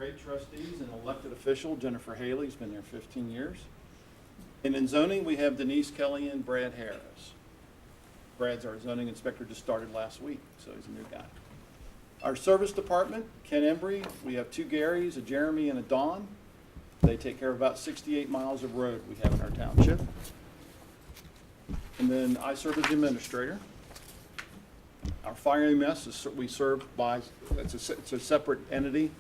great trustees and elected official, Jennifer Haley, has been there 15 years. And in zoning, we have Denise Kelly and Brad Harris. Brad's our zoning inspector, just started last week, so he's a new guy. Our service department, Ken Embry, we have 2 Garys, a Jeremy and a Don. They take care of about 68 miles of road we have in our township. And then I serve as the administrator. Our fire EMS is we serve by, it's a separate entity,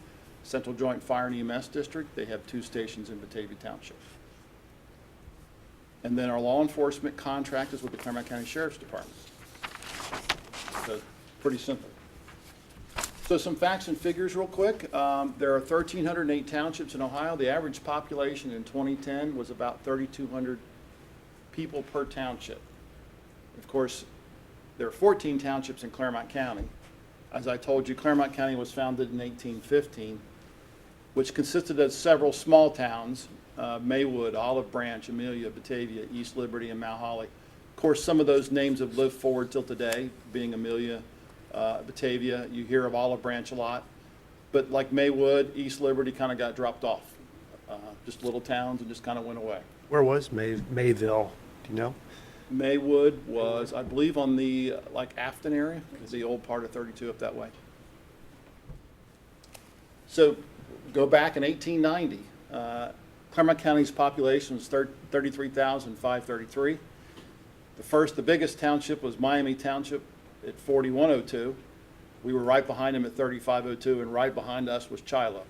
Central Joint Fire and EMS District. They have 2 stations in Batavia Township. And then our law enforcement contract is with the Clermont County Sheriff's Department. So pretty simple. So some facts and figures real quick. There are 1,308 townships in Ohio. The average population in 2010 was about 3,200 people per township. Of course, there are 14 townships in Clermont County. As I told you, Clermont County was founded in 1815, which consisted of several small towns, Maywood, Olive Branch, Amelia, Batavia, East Liberty, and Mount Holly. Of course, some of those names have lived forward till today, being Amelia, Batavia. You hear of Olive Branch a lot, but like Maywood, East Liberty kind of got dropped off. Just little towns and just kind of went away. Where was Mayville? Do you know? Maywood was, I believe, on the like Afton area, the old part of 32 up that way. So go back in 1890, Clermont County's population was 33,533. The biggest township was Miami Township at 4102. We were right behind them at 3502, and right behind us was Chilo.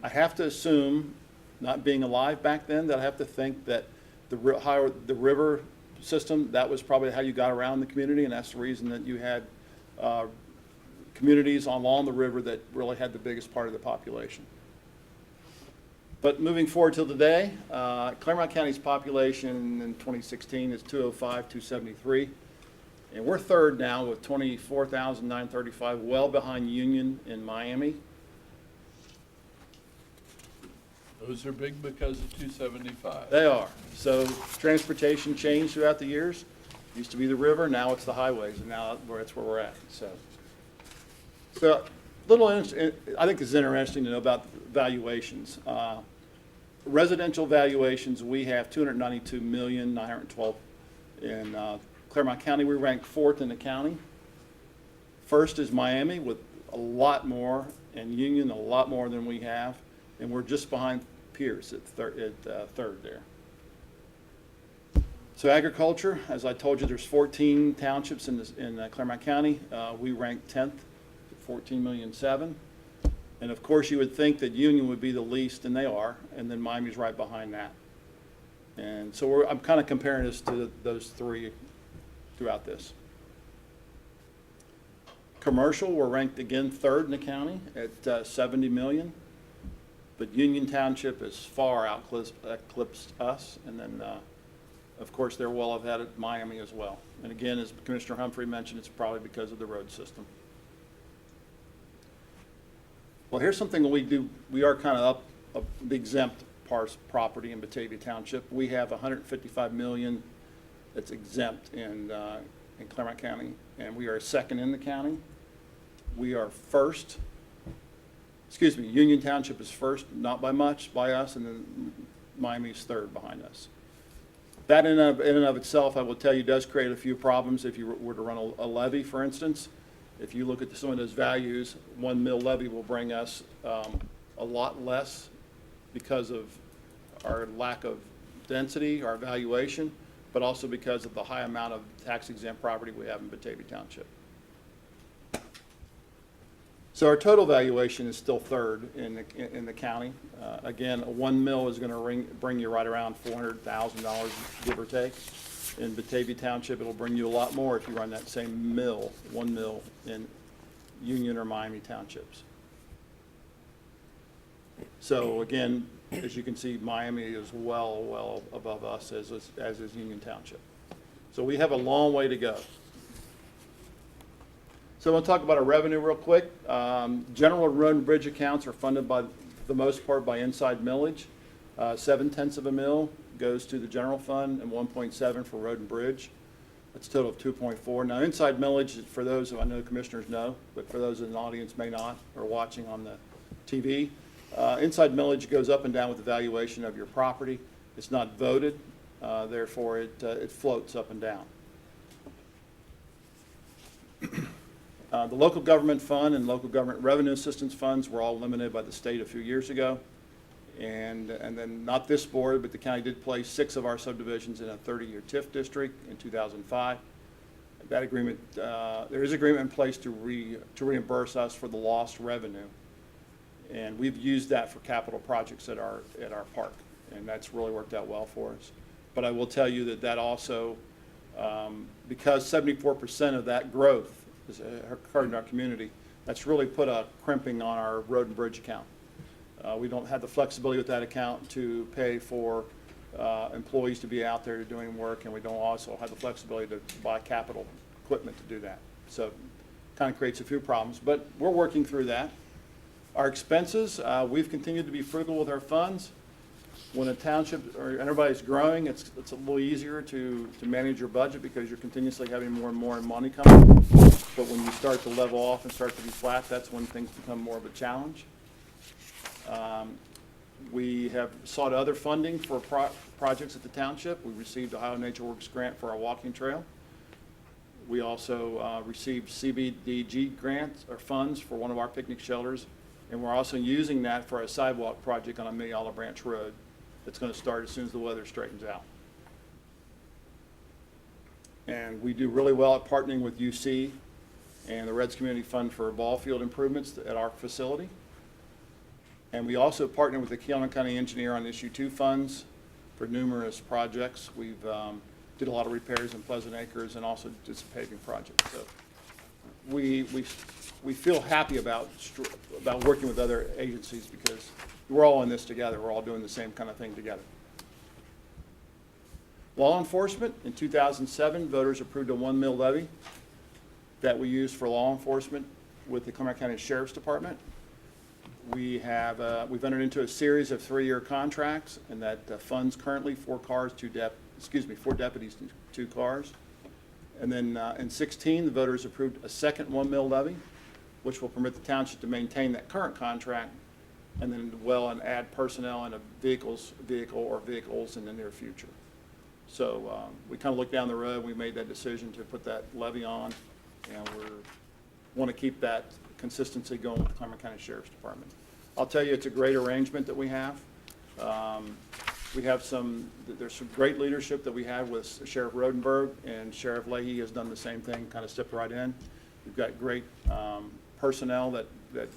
I have to assume, not being alive back then, that I have to think that the river system, that was probably how you got around the community, and that's the reason that you had communities along the river that really had the biggest part of the population. But moving forward till today, Clermont County's population in 2016 is 205,273. And we're third now with 24,935, well behind Union and Miami. Those are big because of 275. They are. So transportation changed throughout the years. Used to be the river, now it's the highways, and now that's where we're at. So I think it's interesting to know about valuations. Residential valuations, we have 292,912 in Clermont County. We rank 4th in the county. First is Miami with a lot more, and Union a lot more than we have, and we're just behind Pierce at third there. So agriculture, as I told you, there's 14 townships in Clermont County. We rank 10th at 14,000,007. And of course, you would think that Union would be the least, and they are, and then Miami's right behind that. And so I'm kind of comparing this to those 3 throughout this. Commercial, we're ranked again 3rd in the county at 70 million. But Union Township has far eclipsed us, and then of course they're well ahead of Miami as well. And again, as Commissioner Humphrey mentioned, it's probably because of the road system. Well, here's something that we do. We are kind of the exempt property in Batavia Township. We have 155 million that's exempt in Clermont County, and we are 2nd in the county. We are first. Excuse me, Union Township is first, not by much, by us, and then Miami's 3rd behind us. That in and of itself, I will tell you, does create a few problems if you were to run a levy, for instance. If you look at some of those values, 1 mil levy will bring us a lot less because of our lack of density, our valuation, but also because of the high amount of tax-exempt property we have in Batavia Township. So our total valuation is still 3rd in the county. Again, a 1 mil is going to bring you right around $400,000, give or take. In Batavia Township, it'll bring you a lot more if you run that same 1 mil in Union or Miami Townships. So again, as you can see, Miami is well above us, as is Union Township. So we have a long way to go. So I want to talk about our revenue real quick. General road and bridge accounts are funded by the most part by inside millage. 0.7 of a mil goes to the general fund and 1.7 for road and bridge. That's a total of 2.4. Now inside millage, for those who I know commissioners know, but for those in the audience may not, or watching on the TV, Inside millage goes up and down with the valuation of your property. It's not voted, therefore it floats up and down. The local government fund and local government revenue assistance funds were all eliminated by the state a few years ago. And then not this board, but the county did place 6 of our subdivisions in a 30-year TIF district in 2005. That agreement, there is agreement in place to reimburse us for the lost revenue. And we've used that for capital projects at our park, and that's really worked out well for us. But I will tell you that also, because 74% of that growth has occurred in our community, that's really put a crimping on our road and bridge account. We don't have the flexibility with that account to pay for employees to be out there doing work, and we don't also have the flexibility to buy capital equipment to do that. So kind of creates a few problems, but we're working through that. Our expenses, we've continued to be frugal with our funds. When a township or everybody's growing, it's a little easier to manage your budget because you're continuously having more and more money coming. But when you start to level off and start to be flat, that's when things become more of a challenge. We have sought other funding for projects at the township. We received Ohio Nature Works grant for our walking trail. We also received CBDG grants or funds for one of our picnic shelters, and we're also using that for a sidewalk project on a Million Olive Branch Road that's going to start as soon as the weather straightens out. And we do really well at partnering with UC and the Reds Community Fund for ball field improvements at our facility. And we also partner with the Clermont County Engineer on Issue 2 funds for numerous projects. We've did a lot of repairs in Pleasant Acres and also did some paving projects. So we feel happy about working with other agencies because we're all in this together. We're all doing the same kind of thing together. Law enforcement, in 2007, voters approved a 1 mil levy that we use for law enforcement with the Clermont County Sheriff's Department. We've entered into a series of 3-year contracts, and that funds currently 4 deputies, 2 cars. And then in 16, the voters approved a second 1 mil levy, which will permit the township to maintain that current contract, and then and add personnel and a vehicle or vehicles in the near future. So we kind of looked down the road. We made that decision to put that levy on, and we want to keep that consistency going with the Clermont County Sheriff's Department. I'll tell you, it's a great arrangement that we have. There's some great leadership that we have with Sheriff Rodenberg, and Sheriff Leahy has done the same thing, kind of stepped right in. We've got great personnel that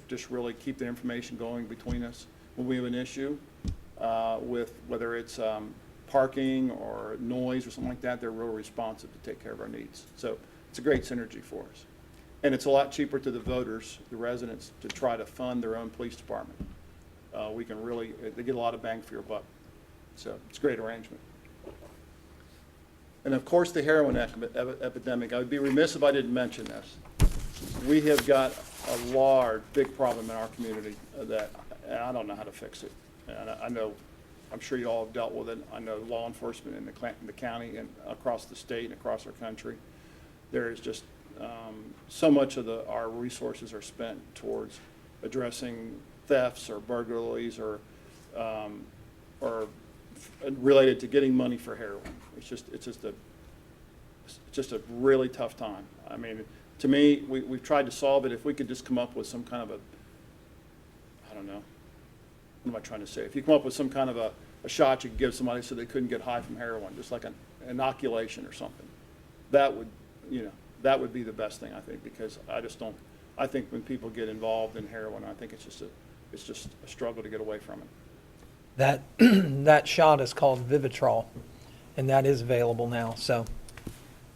just really keep the information going between us. When we have an issue with whether it's parking or noise or something like that, they're real responsive to take care of our needs. So it's a great synergy for us. And it's a lot cheaper to the voters, the residents, to try to fund their own police department. They get a lot of bang for your buck. So it's a great arrangement. And of course, the heroin epidemic. I would be remiss if I didn't mention this. We have got a big problem in our community that and I don't know how to fix it. And I'm sure you all have dealt with it. I know law enforcement in the county and across the state and across our country. There is just so much of our resources are spent towards addressing thefts or burglaries or related to getting money for heroin. It's just a really tough time. I mean, to me, we've tried to solve it. If we could just come up with some kind of I don't know, what am I trying to say? If you come up with some kind of a shot you could give somebody so they couldn't get high from heroin, just like an inoculation or something, that would be the best thing, I think, because I think when people get involved in heroin, I think it's just a struggle to get away from it. That shot is called Vivitrol, and that is available now. So,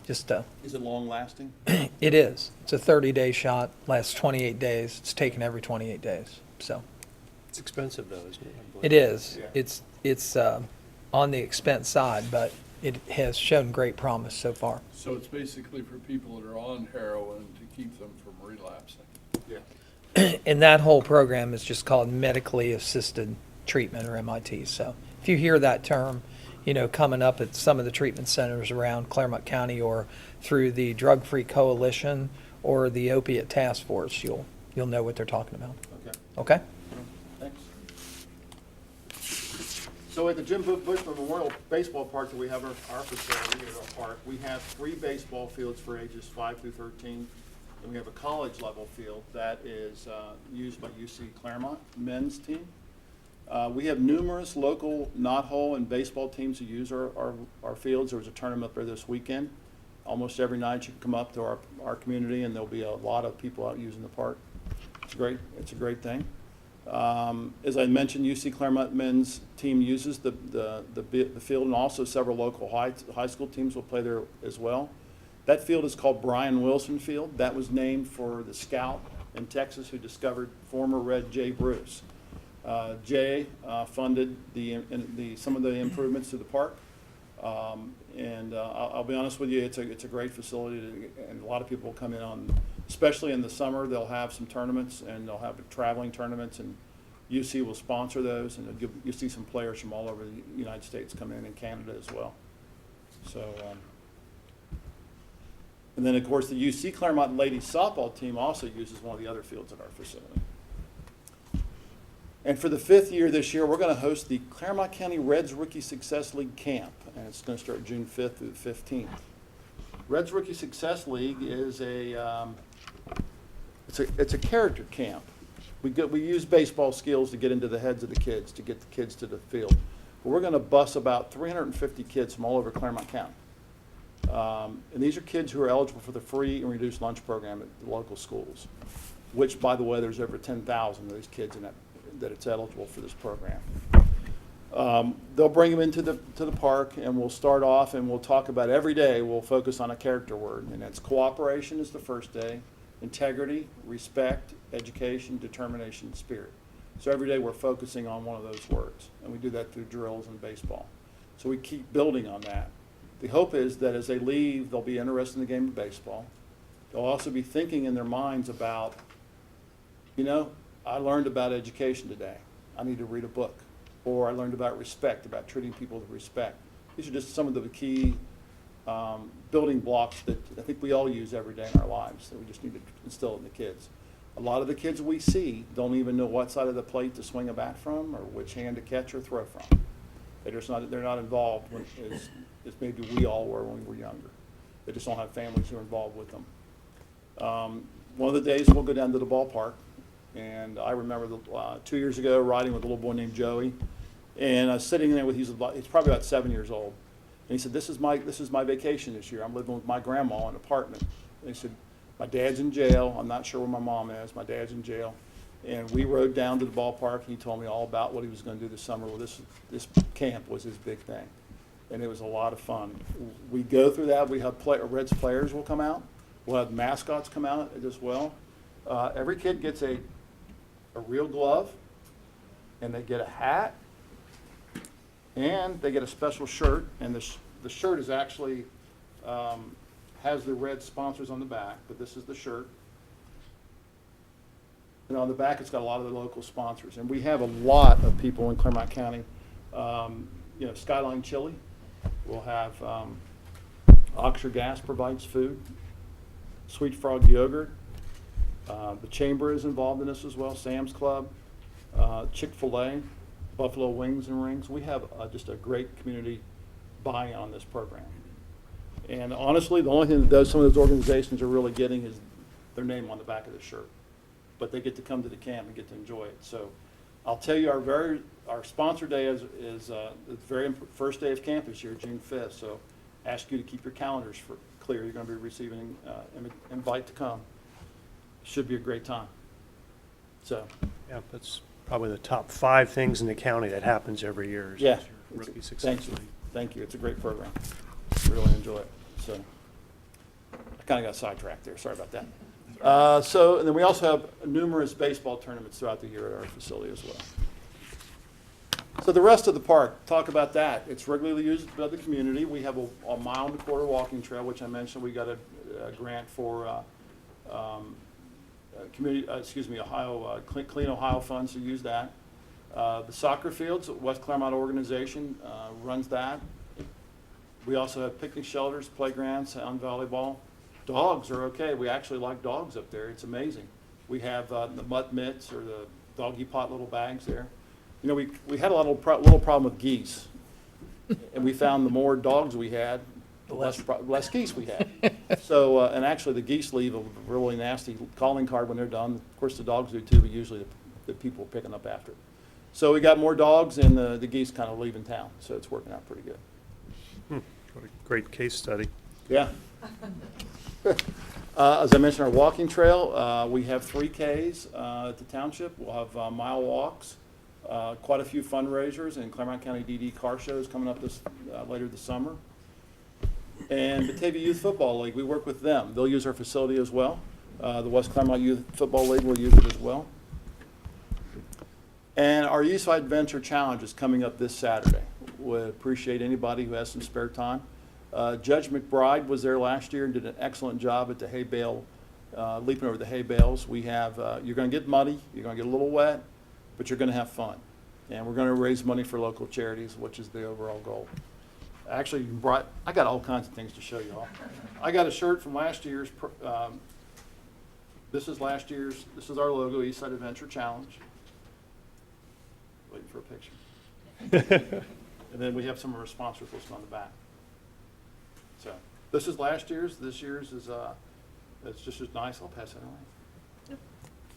just is it long lasting? It is. It's a 30-day shot, lasts 28 days. It's taken every 28 days. So, It's expensive though, isn't it? it is. Yeah. It's on the expense side, but it has shown great promise so far. So it's basically for people that are on heroin to keep them from relapsing. Yeah. And that whole program is just called medically assisted treatment, or MIT. So if you hear that term, coming up at some of the treatment centers around Clermont County or through the Drug Free Coalition or the Opiate Task Force, you'll know what they're talking about. Okay. Okay? Thanks. So at the Jim Bushman Memorial Baseball Park that we have our facility at our park, we have 3 baseball fields for ages 5 through 13. And we have a college level field that is used by UC Clermont men's team. We have numerous local knot-hole and baseball teams who use our fields. There was a tournament up there this weekend. Almost every night you can come up to our community and there'll be a lot of people out using the park. It's great. It's a great thing. As I mentioned, UC Clermont men's team uses the field, and also several local high school teams will play there as well. That field is called Brian Wilson Field. That was named for the scout in Texas who discovered former Red Jay Bruce. Jay funded some of the improvements to the park, and I'll be honest with you, it's a great facility, and a lot of people will come in on, especially in the summer. They'll have some tournaments, and they'll have traveling tournaments, and UC will sponsor those, and you'll see some players from all over the United States come in, and Canada as well. So. And then, of course, the UC Clermont ladies softball team also uses one of the other fields at our facility. And for the 5th year this year, we're going to host the Clermont County Reds Rookie Success League Camp, and it's going to start June 5th through the 15th. Reds Rookie Success League is it's a character camp. We use baseball skills to get into the heads of the kids, to get the kids to the field. But we're going to bus about 350 kids from all over Clermont County. And these are kids who are eligible for the free and reduced lunch program at the local schools, which, by the way, there's over 10,000 of these kids in that it's eligible for this program. They'll bring them into the park, and we'll start off, and we'll talk about every day. We'll focus on a character word, and that's cooperation is the first day, integrity, respect, education, determination, spirit. So every day we're focusing on one of those words, and we do that through drills and baseball. So we keep building on that. The hope is that as they leave, they'll be interested in the game of baseball. They'll also be thinking in their minds about, I learned about education today. I need to read a book. Or I learned about respect, about treating people with respect. These are just some of the key building blocks that I think we all use every day in our lives that we just need to instill in the kids. A lot of the kids we see don't even know what side of the plate to swing a bat from or which hand to catch or throw from. They're not involved as maybe we all were when we were younger. They just don't have families who are involved with them. One of the days we'll go down to the ballpark, and I remember 2 years ago riding with a little boy named Joey, and I was sitting there with he's probably about 7 years old, and he said, "This is my vacation this year. I'm living with my grandma in an apartment." And he said, "My dad's in jail. I'm not sure where my mom is. My dad's in jail." And we rode down to the ballpark, and he told me all about what he was going to do this summer. Well, this camp was his big thing, and it was a lot of fun. We go through that. We have Reds players will come out. We'll have mascots come out as well. Every kid gets a real glove, and they get a hat, and they get a special shirt. And the shirt is actually has the Reds sponsors on the back, but this is the shirt. And on the back, it's got a lot of the local sponsors. And we have a lot of people in Clermont County. Skyline Chili. We'll have Oxford Gas provides food. Sweet Frog Yogurt. The Chamber is involved in this as well. Sam's Club. Chick-fil-A. Buffalo Wings and Rings. We have just a great community buy-in on this program. And honestly, the only thing that does some of those organizations are really getting is their name on the back of the shirt. But they get to come to the camp and get to enjoy it. So I'll tell you, our sponsor day is the very first day of camp this year, June 5th. So ask you to keep your calendars clear. You're going to be receiving an invite to come. Should be a great time. So Yeah, that's probably the top 5 things in the county that happens every year. Yeah. Rookie Success League. Thank you. It's a great program. Really enjoy it. So I kind of got sidetracked there. Sorry about that. And then we also have numerous baseball tournaments throughout the year at our facility as well. So the rest of the park, talk about that. It's regularly used by the community. We have a 1.25 mile walking trail, which I mentioned. We got a grant for Clean Ohio funds to use that. The soccer fields, West Clermont organization runs that. We also have picnic shelters, playgrounds, and volleyball. Dogs are okay. We actually like dogs up there. It's amazing. We have the mutt mitts or the doggy pot little bags there. You know, we had a little problem with geese. And we found the more dogs we had, the less geese we had. So, and actually the geese leave a really nasty calling card when they're done. Of course, the dogs do too, but usually the people are picking up after it. So we got more dogs and the geese kind of leaving town. So it's working out pretty good. What a great case study. Yeah. As I mentioned, our walking trail, we have 3Ks at the township. We'll have mile walks, quite a few fundraisers, and Clermont County DD car shows coming up later this summer. And Batavia Youth Football League, we work with them. They'll use our facility as well. The West Clermont Youth Football League will use it as well. And our Eastside Venture Challenge is coming up this Saturday. We appreciate anybody who has some spare time. Judge McBride was there last year and did an excellent job at the hay bale, leaping over the hay bales. We have, you're going to get muddy, you're going to get a little wet, but you're going to have fun. And we're going to raise money for local charities, which is the overall goal. Actually, I got all kinds of things to show you all. I got a shirt from last year's, this is last year's, this is our logo, Eastside Adventure Challenge. Waiting for a picture. And then we have some of our sponsors listed on the back. So this is last year's. This year's is it's just as nice. I'll pass it around.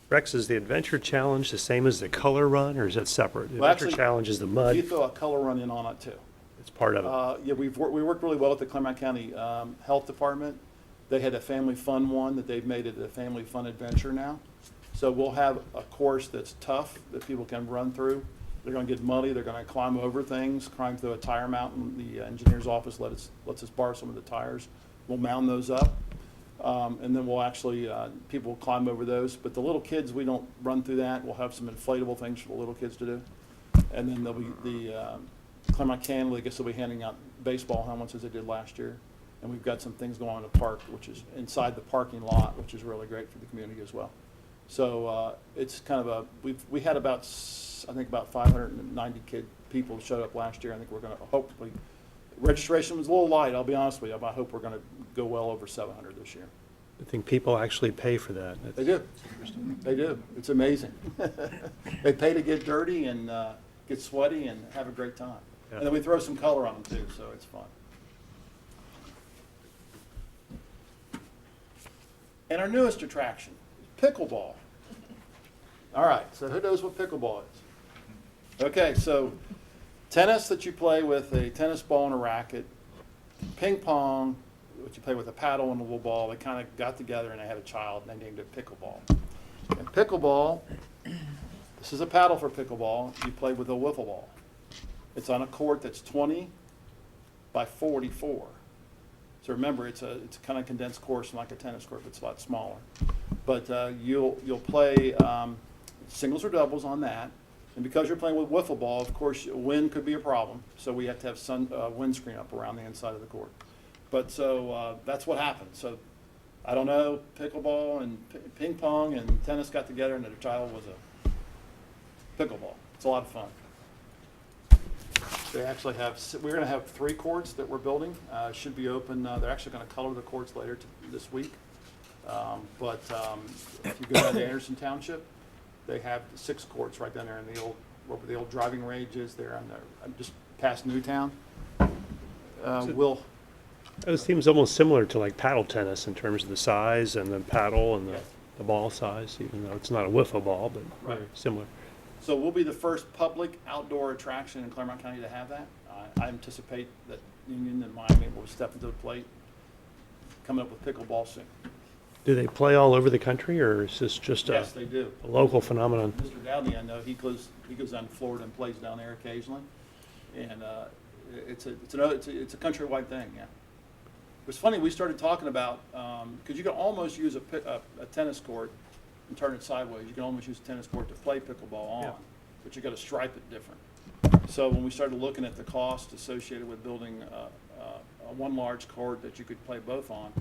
Rex, is the Adventure Challenge the same as the Color Run, or is that separate? The Well, Adventure actually, Challenge is the mud. You throw a color run in on it too. It's part of it. Yeah, we worked really well with the Clermont County Health Department. They had a family fun one that they've made it a family fun adventure now. So we'll have a course that's tough that people can run through. They're going to get muddy. They're going to climb over things, climb through a tire mountain. The engineer's office lets us borrow some of the tires. We'll mound those up, and then we'll actually people will climb over those. But the little kids, we don't run through that. We'll have some inflatable things for the little kids to do, and then there'll be the Clermont Can League. I guess they'll be handing out baseball helmets as they did last year, and we've got some things going on in the park, which is inside the parking lot, which is really great for the community as well. So it's kind of we had about, I think about 590 people showed up last year. I think we're going to hopefully, registration was a little light, I'll be honest with you, but I hope we're going to go well over 700 this year. I think people actually pay for that. They do. They do. It's amazing. They pay to get dirty and get sweaty and have a great time. Yeah. And then we throw some color on them too, so it's fun. And our newest attraction, pickleball. All right, so who knows what pickleball is? Okay, so tennis that you play with a tennis ball and a racket, ping pong, which you play with a paddle and a little ball. They kind of got together and they had a child and they named it pickleball. And pickleball, this is a paddle for pickleball. You play with a wiffle ball. It's on a court that's 20 by 44. So remember, it's a kind of condensed course like a tennis court, but it's a lot smaller. But you'll play singles or doubles on that. And because you're playing with wiffle ball, of course, wind could be a problem. So we have to have windscreen up around the inside of the court. But so that's what happened. So I don't know, pickleball and ping pong and tennis got together and the child was a pickleball. It's a lot of fun. They actually have, we're going to have 3 courts that we're building. Should be open. They're actually going to color the courts later this week. But if you go down to Anderson Township, they have 6 courts right down there in the old, where the old driving range is there on there, just past Newtown. It seems almost similar to like paddle tennis in terms of the size and the paddle and Yeah. the ball size, even though it's not a wiffle ball, but Right. very similar. So we'll be the first public outdoor attraction in Clermont County to have that. I anticipate that Union and Miami will step into the plate, coming up with pickleball soon. Do they play all over the country, or is this just Yes, they do. a local phenomenon? Mr. Dowdy, I know, he goes down to Florida and plays down there occasionally. And it's a countrywide thing, yeah. It was funny, we started talking about, because you can almost use a tennis court and turn it sideways. You can almost use a tennis court to play pickleball on, Yeah. but you got to stripe it different. So when we started looking at the cost associated with building one large court that you could play both on,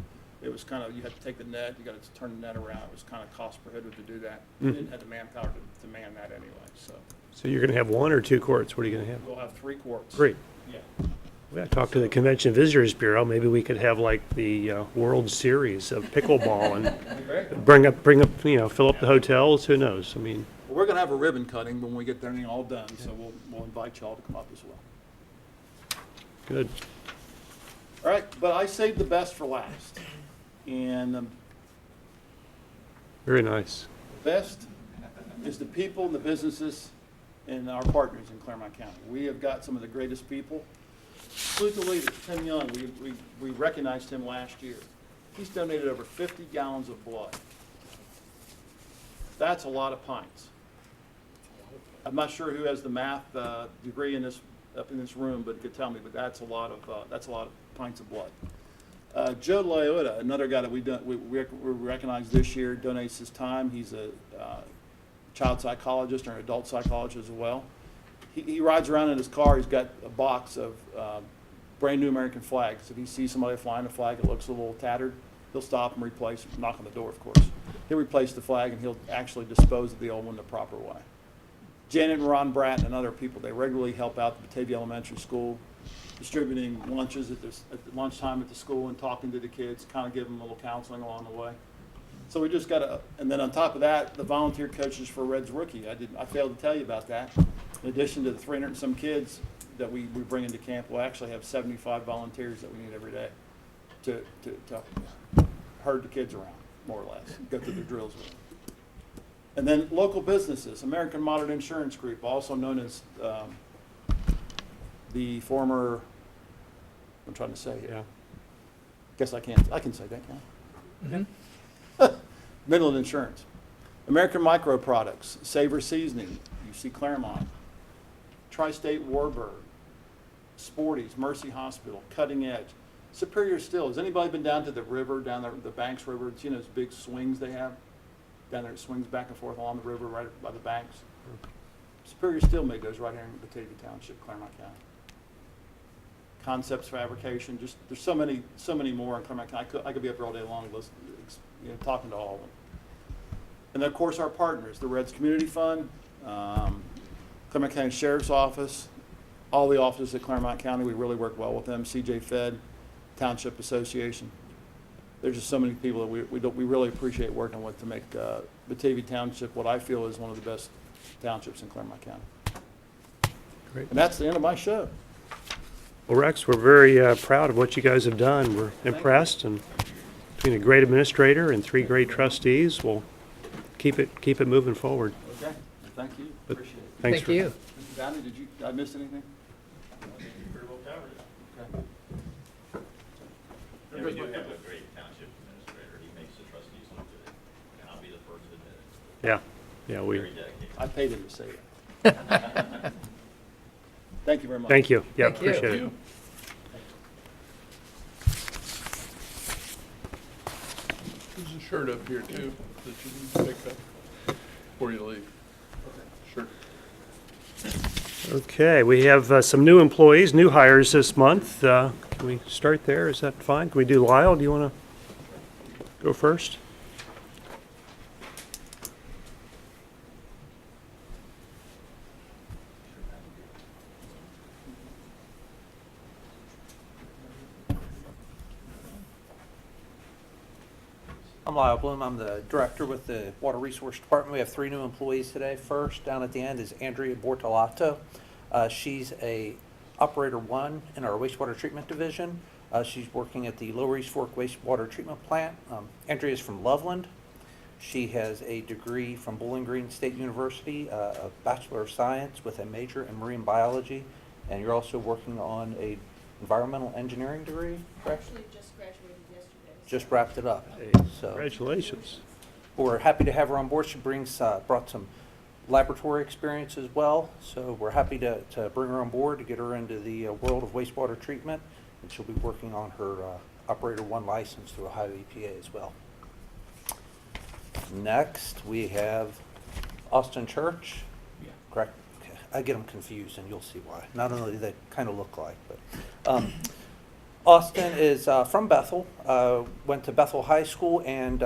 it was kind of, you had to take the net, you got to turn the net around. It was kind of cost prohibitive to do that. We didn't have the manpower to man that anyway, so So you're going to have 1 or 2 courts? What are you going to have? we'll have 3 courts. Great. Yeah. We got to talk to the Convention Visitors Bureau. Maybe we could have like the World Series of pickleball and Great. bring up, fill up the hotels. Who knows? I mean, We're going gonna have a ribbon cutting when we get everything all done, so we'll invite y'all to come up as well. Good. All right, but I saved the best for last. And Very nice. the best is the people and the businesses and our partners in Clermont County. We have got some of the greatest people. Salute the leader, Tim Young. We recognized him last year. He's donated over 50 gallons of blood. That's a lot of pints. I'm not sure who has the math degree in this up in this room, but could tell me. But that's a lot of pints of blood. Joe Liotta, another guy that we recognize this year, donates his time. He's a child psychologist or an adult psychologist as well. He rides around in his car. He's got a box of brand new American flags. If he sees somebody flying a flag that looks a little tattered, he'll stop and replace it, knock on the door, of course. He'll replace the flag, and he'll actually dispose of the old one the proper way. Janet and Ron Bratton and other people, they regularly help out the Batavia Elementary School, distributing lunches at lunchtime at the school and talking to the kids, kind of giving them a little counseling along the way. So we just got to, and then on top of that, the volunteer coaches for Red's Rookie. I failed to tell you about that. In addition to the 300 and some kids that we bring into camp, we'll actually have 75 volunteers that we need every day to herd the kids around, more or less, go through their drills with them. And then local businesses, American Modern Insurance Group, also known as the former, I'm trying to say it. Yeah. Guess I can say that, can I? Midland Insurance. American Micro Products, Savor Seasoning, UC Clermont, Tri-State Warburg, Sporties, Mercy Hospital, Cutting Edge, Superior Steel. Has anybody been down to the river, down there, the Banks River? You know those big swings they have? Down there, it swings back and forth along the river right by the banks. Superior Steel made those right here in Batavia Township, Clermont County. Concepts Fabrication, just there's so many more in Clermont County. I could be up here all day long talking to all of them. And then, of course, our partners, the Reds Community Fund, Clermont County Sheriff's Office, all the offices at Clermont County, we really work well with them, CJ Fed, Township Association. There's just so many people that we really appreciate working with to make Batavia Township what I feel is one of the best townships in Clermont County. Great. And that's the end of my show. Well, Rex, we're very proud of what you guys have done. We're impressed, and between a great administrator and 3 great trustees, we'll keep it moving forward. Okay, thank you, But appreciate it. Thanks Thank you. Mr. Downey, did I miss anything? Pretty well covered it. Okay. Yeah, we do have a great township administrator. He makes the trustees look good. And I'll be the first to admit it. Yeah, Very dedicated. I paid him to say that. Thank you very much. thank you. Yeah, Thank you. appreciate it. There's a shirt up here too that you need to pick up before you leave. Sure. Okay, we have some new employees, new hires this month. Can we start there? Is that fine? Can we do Lyle? Do you want to go first? I'm Lyle Bloom. I'm the director with the Water Resource Department. We have 3 new employees today. First, down at the end, is Andrea Bortolato. She's a operator 1 in our wastewater treatment division. She's working at the Lower East Fork Wastewater Treatment Plant. Andrea is from Loveland. She has a degree from Bowling Green State University, a Bachelor of Science with a major in marine biology. And you're also working on a environmental engineering degree, correct? Actually, just graduated yesterday. Just wrapped it up. So Congratulations. we're happy to have her on board. She brought some laboratory experience as well. So we're happy to bring her on board to get her into the world of wastewater treatment. And she'll be working on her Operator 1 license through Ohio EPA as well. Next, we have Austin Church. Yeah. Correct? Okay. I get them confused, and you'll see why. Not only do they kind of look like, but Austin is from Bethel, went to Bethel High School, and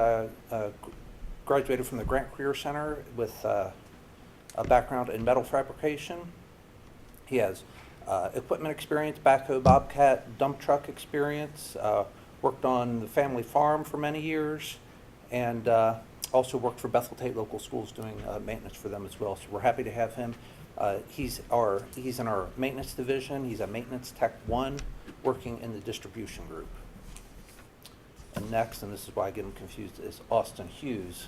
graduated from the Grant Career Center with a background in metal fabrication. He has equipment experience, backhoe, bobcat, dump truck experience, worked on the family farm for many years, and Also worked for Bethel Tate Local Schools doing maintenance for them as well. So we're happy to have him. He's in our maintenance division. He's a maintenance tech 1 working in the distribution group. And next, and this is why I get him confused, is Austin Hughes.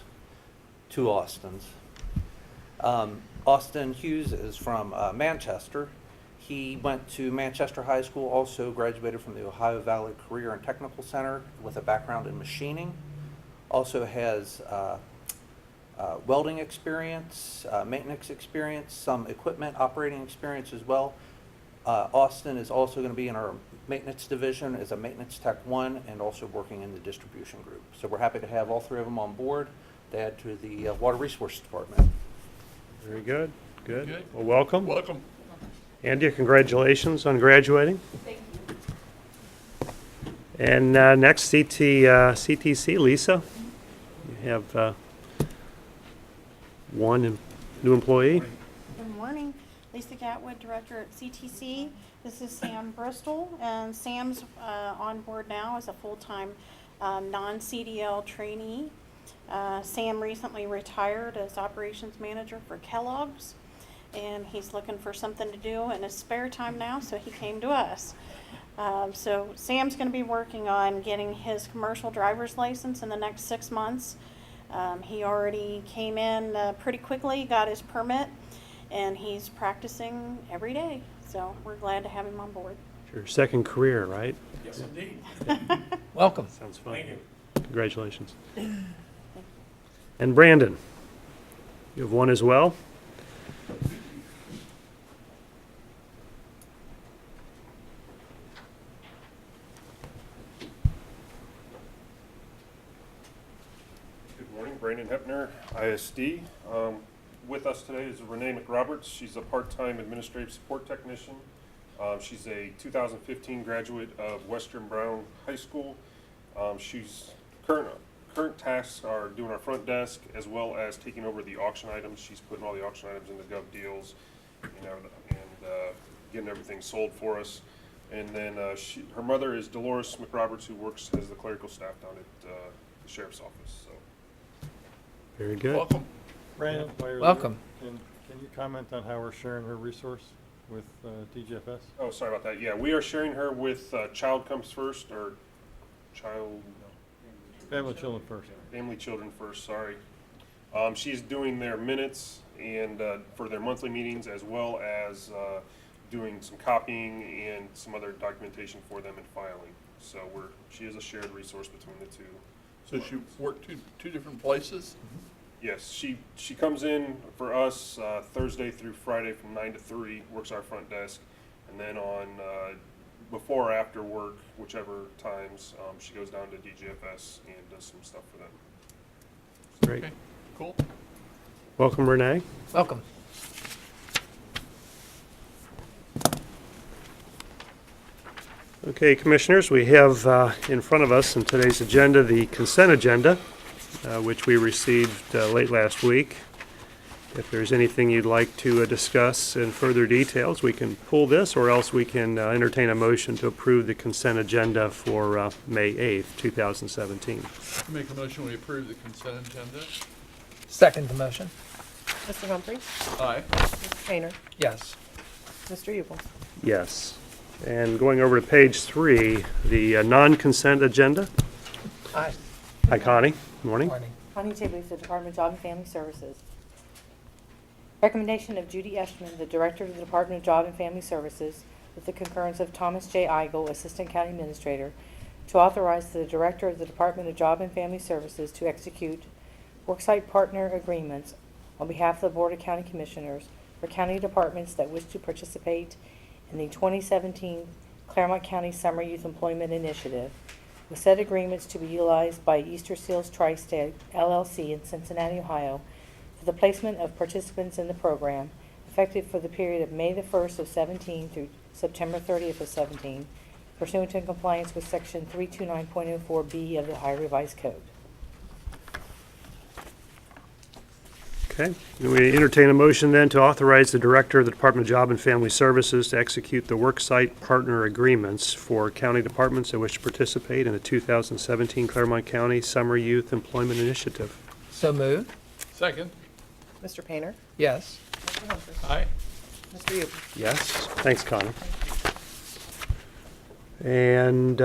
2 Austins. Austin Hughes is from Manchester. He went to Manchester High School, also graduated from the Ohio Valley Career and Technical Center with a background in machining. Also has welding experience, maintenance experience, some equipment operating experience as well. Austin is also going to be in our maintenance division as a maintenance tech 1 and also working in the distribution group. So we're happy to have all 3 of them on board to add to the Water Resources Department. Very good, good. Good. Well, welcome. Welcome. Andy, congratulations on graduating. Thank you. And next, CTC, Lisa. You have one new employee. Good morning. Lisa Gatwood, Director at CTC. This is Sam Bristol, and Sam's on board now as a full-time non-CDL trainee. Sam recently retired as Operations Manager for Kellogg's, and he's looking for something to do in his spare time now, so he came to us. So Sam's going to be working on getting his commercial driver's license in the next 6 months. He already came in pretty quickly, got his permit, and he's practicing every day. So we're glad to have him on board. Your second career, right? Yes, indeed. Welcome. Sounds fun. Congratulations. And Brandon, you have one as well. Good morning, Brandon Hepner, ISD. With us today is Renee McRoberts. She's a part-time administrative support technician. She's a 2015 graduate of Western Brown High School. She's current tasks are doing our front desk as well as taking over the auction items. She's putting all the auction items into Gov Deals, and getting everything sold for us. And then her mother is Dolores McRoberts, who works as the clerical staff down at the sheriff's office. So. Very good. Welcome. Brandon, while you're Welcome. there, can you comment on how we're sharing her resource with DGFS? Oh, sorry about that. Yeah, we are sharing her with Child Comes First, or Family Children First. Family Children First, sorry. She's doing their minutes and for their monthly meetings, as well as doing some copying and some other documentation for them and filing. So she is a shared resource between the two. So she worked two different places? Yes, she comes in for us Thursday through Friday from 9 to 3, works our front desk, and then on before or after work, whichever times, she goes down to DGFS and does some stuff for them. Great. Okay, cool. Welcome, Renee. Welcome. Okay, Commissioners, we have in front of us in today's agenda the consent agenda, which we received late last week. If there's anything you'd like to discuss in further details, we can pull this, or else we can entertain a motion to approve the consent agenda for May 8th, 2017. Make a motion, we approve the consent agenda. Second the motion. Mr. Humphrey? Aye. Mr. Painter? Yes. Mr. Ubel? Yes. And going over to page 3, the non-consent agenda. Aye. Hi, Connie. Good morning. Morning. Connie Tibley, the Department of Job and Family Services. Recommendation of Judy Eschman, the Director of the Department of Job and Family Services, with the concurrence of Thomas J. Eigel, Assistant County Administrator, to authorize the Director of the Department of Job and Family Services to execute worksite partner agreements on behalf of the Board of County Commissioners for county departments that wish to participate in the 2017 Clermont County Summer Youth Employment Initiative, with said agreements to be utilized by Easter Seals Tri-State LLC in Cincinnati, Ohio, for the placement of participants in the program, effective for the period of May the 1st of 17 through September 30th of 17, pursuant to compliance with Section 329.04B of the Ohio Revised Code. Okay. We entertain a motion then to authorize the Director of the Department of Job and Family Services to execute the worksite partner agreements for county departments that wish to participate in the 2017 Clermont County Summer Youth Employment Initiative. So moved. Second. Mr. Painter? Yes. Mr. Humphrey? Aye. Mr. Yubel? Yes, thanks, Connie. And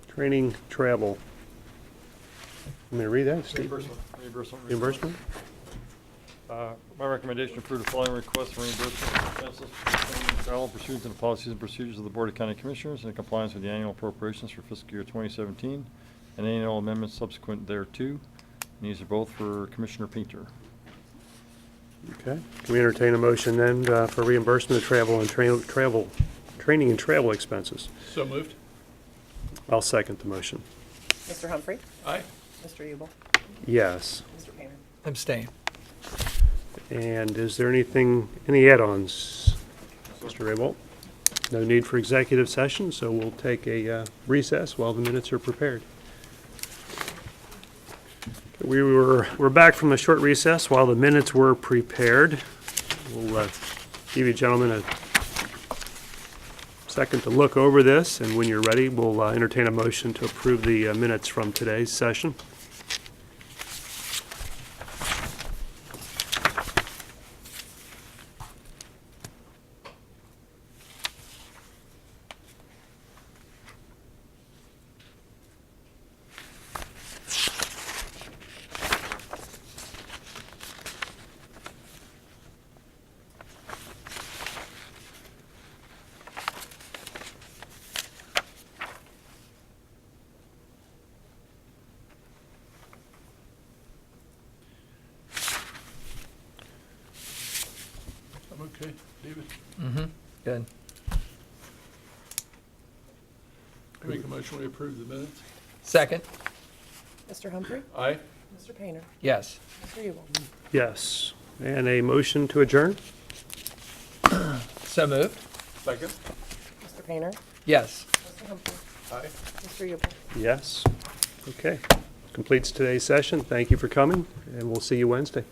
training, travel. Want me to read that, Steve? Reimbursement? My recommendation, approve the following requests for reimbursement of expenses for training and travel pursuant to the policies and procedures of the Board of County Commissioners and in compliance with the annual appropriations for fiscal year 2017 and annual amendments subsequent thereto. And these are both for Commissioner Painter. Okay. Can we entertain a motion then for reimbursement of travel and training and travel expenses? So moved. I'll second the motion. Mr. Humphrey? Aye. Mr. Yubel? Yes. Mr. Painter? Abstain. And is there any add-ons? Mr. Rabel? No need for executive session, so we'll take a recess while the minutes are prepared. We're back from a short recess while the minutes were prepared. We'll give you gentlemen a second to look over this, and when you're ready, we'll entertain a motion to approve the minutes from today's session. I'm okay. David? Mm-hmm. Good. I make a motion, we approve the minutes. Second. Mr. Humphrey? Aye. Mr. Painter? Yes. Mr. Yubel? Yes. And a motion to adjourn? So moved. Second. Mr. Painter? Yes. Mr. Humphrey? Aye. Mr. Yubel? Yes. Okay. Completes today's session. Thank you for coming, and we'll see you Wednesday.